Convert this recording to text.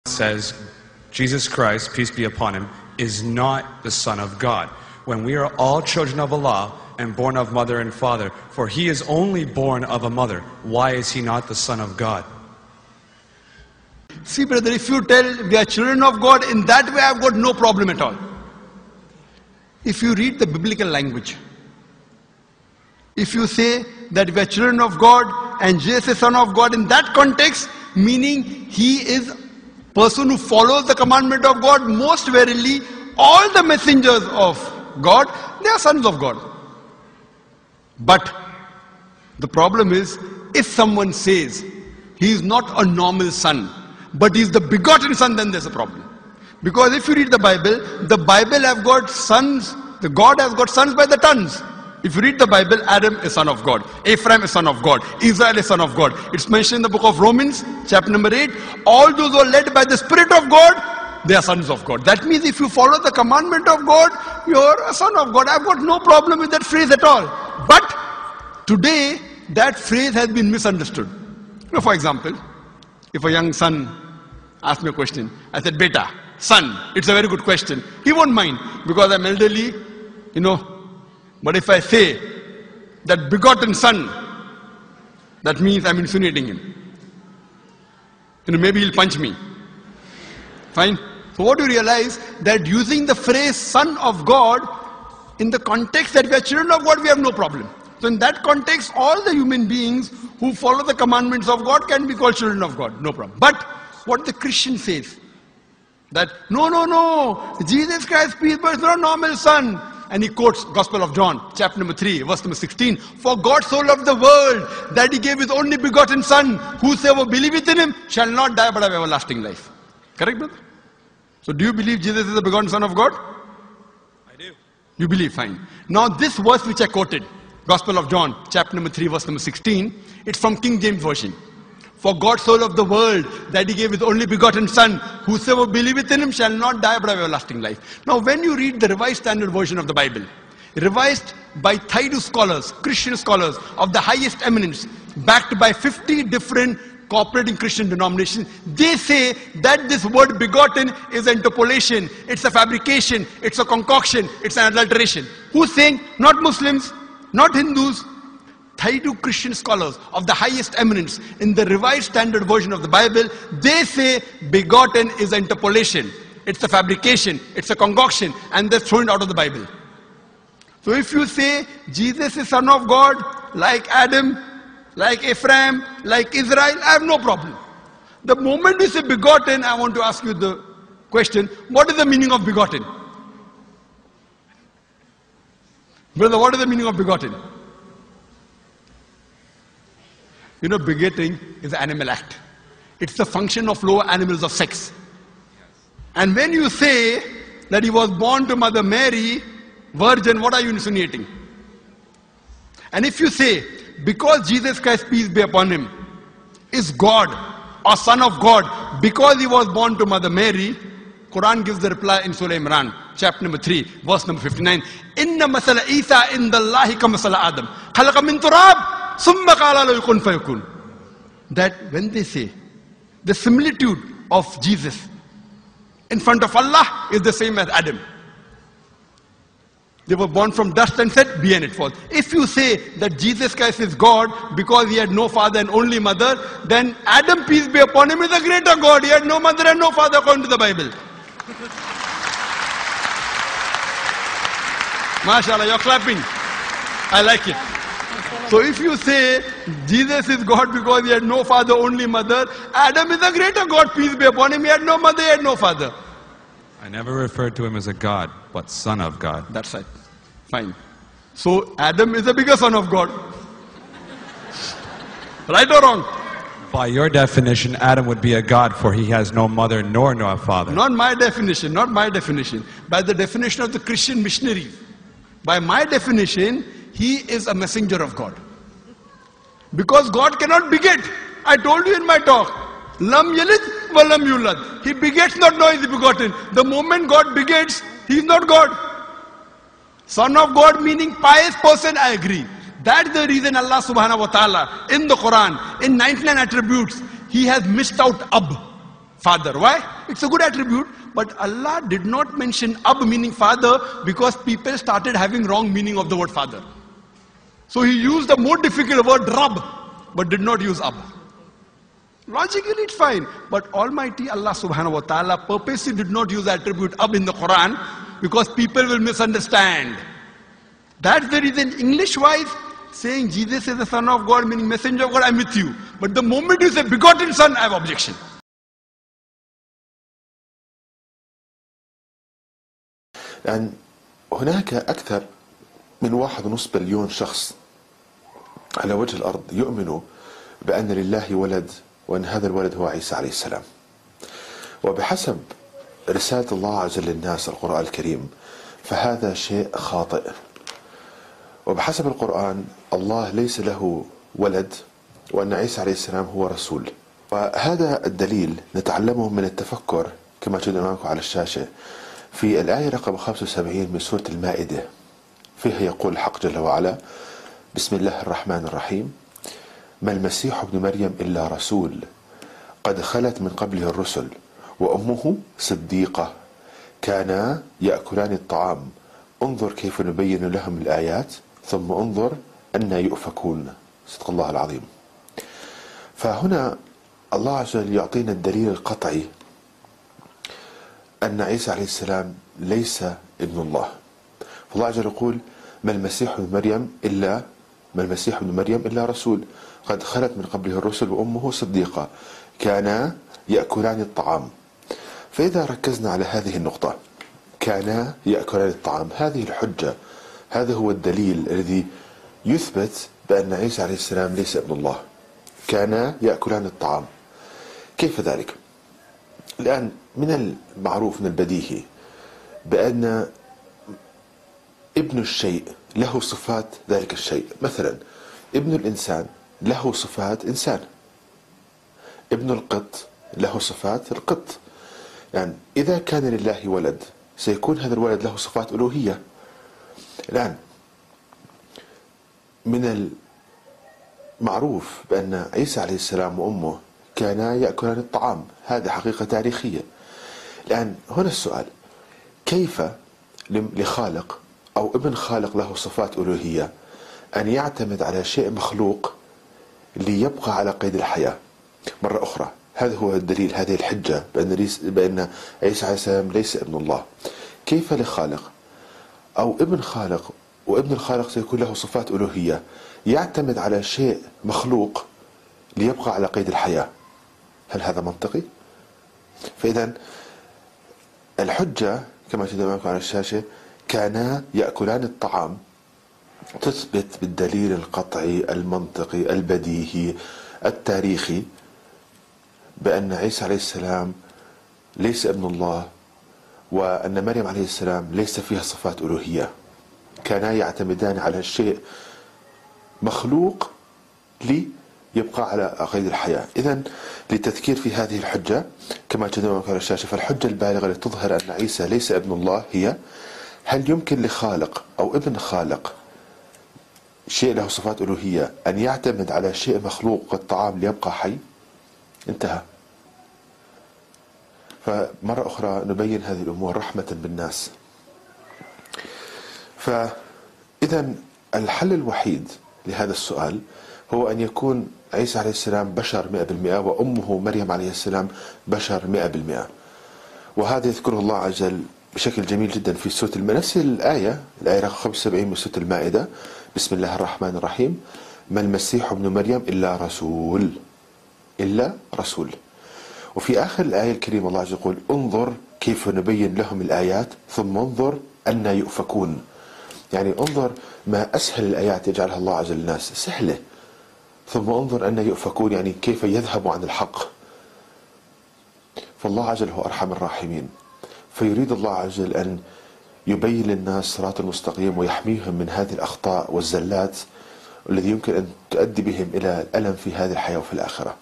says Jesus Christ, peace be upon him, is not the Son of God, when we are all children of Allah and born of mother and father. For he is only born of a mother. Why is he not the Son of God? See, brother, if you tell we are children of God, in that way I've got no problem at all. If you read the biblical language, if you say that we are children of God and Jesus is Son of God, in that context, meaning he is person who follows the commandment of God, most verily all the messengers of God, they are sons of God. But the problem is, if someone says he is not a normal son, but he is the begotten son, then there's a problem. Because if you read the Bible have got sons, the God has got sons by the tons. If you read the Bible, Adam is son of God, Ephraim is son of God, Israel is son of God. It's mentioned in the book of Romans, chapter number 8. All those who are led by the Spirit of God, they are sons of God. That means if you follow the commandment of God, you're a son of God. I've got no problem with that phrase at all. But today, that phrase has been misunderstood. You know, for example, if a young son asks me a question, I said, Beta, son, it's a very good question. He won't mind because I'm elderly, you know. But if I say that begotten son, that means I'm insinuating him. You know, maybe he'll punch me. Fine. So what do you realize? That using the phrase son of God, in the context that we are children of God, we have no problem. So in that context, all the human beings who follow the commandments of God can be called children of God. No problem. But what the Christian says, that no, Jesus Christ, peace, but it's not a normal son. And he quotes Gospel of John, chapter number 3, verse number 16. For God so loved the world that he gave his only begotten son. Whosoever believeth in him shall not die but have everlasting life. Correct, brother? So do you believe Jesus is the begotten son of God? I do. You believe, fine. Now this verse which I quoted, Gospel of John, chapter number 3, verse number 16, it's from King James Version. For God so loved the world that he gave his only begotten son. Whosoever believeth in him shall not die but have everlasting life. Now when you read the Revised Standard Version of the Bible, revised by Thaidu scholars, Christian scholars of the highest eminence, backed by 50 different cooperating Christian denominations, they say that this word begotten is an interpolation, it's a fabrication, it's a concoction, it's an adulteration. Who's saying? Not Muslims, not Hindus. Thaidu Christian scholars of the highest eminence in the Revised Standard Version of the Bible, they say begotten is an interpolation. It's a fabrication, it's a concoction, and they're thrown out of the Bible. So if you say Jesus is Son of God, like Adam, like Ephraim, like Israel, I have no problem. The moment you say begotten, I want to ask you the question, what is the meaning of begotten? Brother, what is the meaning of begotten? You know, begetting is an animal act. It's the function of lower animals of sex. And when you say that he was born to Mother Mary, virgin, what are you insinuating? And if you say, because Jesus Christ, peace be upon him, is God or Son of God, because he was born to Mother Mary, Quran gives the reply in Surah Imran, chapter number 3, verse number 59. Inna masala Isa indallahi ka masala Adam. Khalaqa min turab. That when they say the similitude of Jesus in front of Allah is the same as Adam. They were born from dust and said, be and it was. If you say that Jesus Christ is God because he had no father and only mother, then Adam, peace be upon him, is a greater God. He had no mother and no father according to the Bible. MashaAllah, you're clapping. I like it. So if you say Jesus is God because he had no father, only mother, Adam is a greater God, peace be upon him. He had no mother, he had no father. I never referred to him as a God, but Son of God. That's right. Fine. So Adam is a bigger son of God. Right or wrong? By your definition, Adam would be a God, for he has no mother nor no father. Not my definition, not my definition. By the definition of the Christian missionaries. By my definition, he is a messenger of God. Because God cannot beget. I told you in my talk. Lam yalid wa lam yulad. He begets not, nor is he begotten. The moment God begets, he is not God. Son of God meaning pious person, I agree. That's the reason Allah subhanahu wa ta'ala in the Quran, in 99 attributes, he has missed out ab. father. Why? It's a good attribute, but Allah did not mention ab meaning father because people started having wrong meaning of the word father. So he used the more difficult word Rabb, but did not use ab. Logically it's fine, but Almighty Allah subhanahu wa ta'ala purposely did not use the attribute ab in the Quran because people will misunderstand. That's the reason English-wise, saying Jesus is the Son of God, meaning messenger of God, I'm with you. But the moment you say begotten Son, I have objection. لأن هناك أكثر من 1.5 بليون شخص على وجه الأرض يؤمنوا بأن لله ولد وأن هذا الولد هو عيسى عليه السلام. وبحسب رسالة الله عز وجل للناس القرآن الكريم فهذا شيء خاطئ. وبحسب القرآن الله ليس له ولد وأن عيسى عليه السلام هو رسول. وهذا الدليل نتعلمه من التفكر كما تجدون أمامكم على الشاشة في الآية رقم 75 من سورة المائدة، فيها يقول الحق جل وعلا: بسم الله الرحمن الرحيم، ما المسيح ابن مريم إلا رسول قد خلت من قبله الرسل وأمه صديقة كانا يأكلان الطعام انظر كيف نبين لهم الآيات ثم انظر أن يؤفكون. صدق الله العظيم. فهنا الله عز وجل يعطينا الدليل القطعي أن عيسى عليه السلام ليس ابن الله. فالله عز وجل يقول: ما المسيح ابن مريم إلا رسول قد خلت من قبله الرسل وأمه صديقة كانا يأكلان الطعام. فإذا ركزنا على هذه النقطة، كانا يأكلان الطعام، هذه الحجة، هذا هو الدليل الذي يثبت بأن عيسى عليه السلام ليس ابن الله. كانا يأكلان الطعام. كيف ذلك؟ الآن من المعروف من البديهي بأن ابن الشيء له صفات ذلك الشيء. مثلا ابن الإنسان له صفات إنسان، ابن القط له صفات القط. يعني إذا كان لله ولد سيكون هذا الولد له صفات ألوهية. الآن من المعروف بأن عيسى عليه السلام وأمه كانا يأكلان الطعام، هذه حقيقة تاريخية. الآن هنا السؤال: كيف لخالق أو ابن خالق له صفات ألوهية أن يعتمد على شيء مخلوق ليبقى على قيد الحياة؟ مرة أخرى، هذا هو الدليل، هذه الحجة بأن عيسى عليه السلام ليس ابن الله. كيف لخالق أو ابن خالق وابن الخالق سيكون له صفات ألوهية يعتمد على شيء مخلوق ليبقى على قيد الحياة؟ هل هذا منطقي؟ فإذا الحجة كما تجدون أمامكم على الشاشة: كانا يأكلان الطعام، تثبت بالدليل القطعي المنطقي البديهي التاريخي بأن عيسى عليه السلام ليس ابن الله وأن مريم عليه السلام ليس فيها صفات ألوهية. كانا يعتمدان على شيء مخلوق ليبقى على قيد الحياة. إذن للتذكير في هذه الحجة كما تجدون على الشاشة، فالحجة البالغة لتظهر أن عيسى ليس ابن الله هي: هل يمكن لخالق أو ابن خالق شيء له صفات ألوهية أن يعتمد على شيء مخلوق كالطعام ليبقى حي؟ انتهى. فمرة أخرى نبين هذه الأمور رحمة بالناس. فإذا الحل الوحيد لهذا السؤال هو أن يكون عيسى عليه السلام بشر 100% وأمه مريم عليه السلام بشر 100%. وهذا يذكره الله عز وجل بشكل جميل جدا في سورة نفس الآية رقم 75 من سورة المائدة: بسم الله الرحمن الرحيم، ما المسيح ابن مريم إلا رسول. وفي آخر الآية الكريمة الله عز وجل يقول: انظر كيف نبين لهم الآيات ثم انظر أن يؤفكون. يعني انظر ما أسهل الآيات يجعلها الله عز وجل للناس سهلة، ثم انظر أن يؤفكون، يعني كيف يذهبوا عن الحق. فالله عز وجل هو أرحم الراحمين، فيريد الله عز وجل أن يبين للناس صراط المستقيم ويحميهم من هذه الأخطاء والزلات الذي يمكن أن تؤدي بهم إلى الألم في هذه الحياة وفي الآخرة.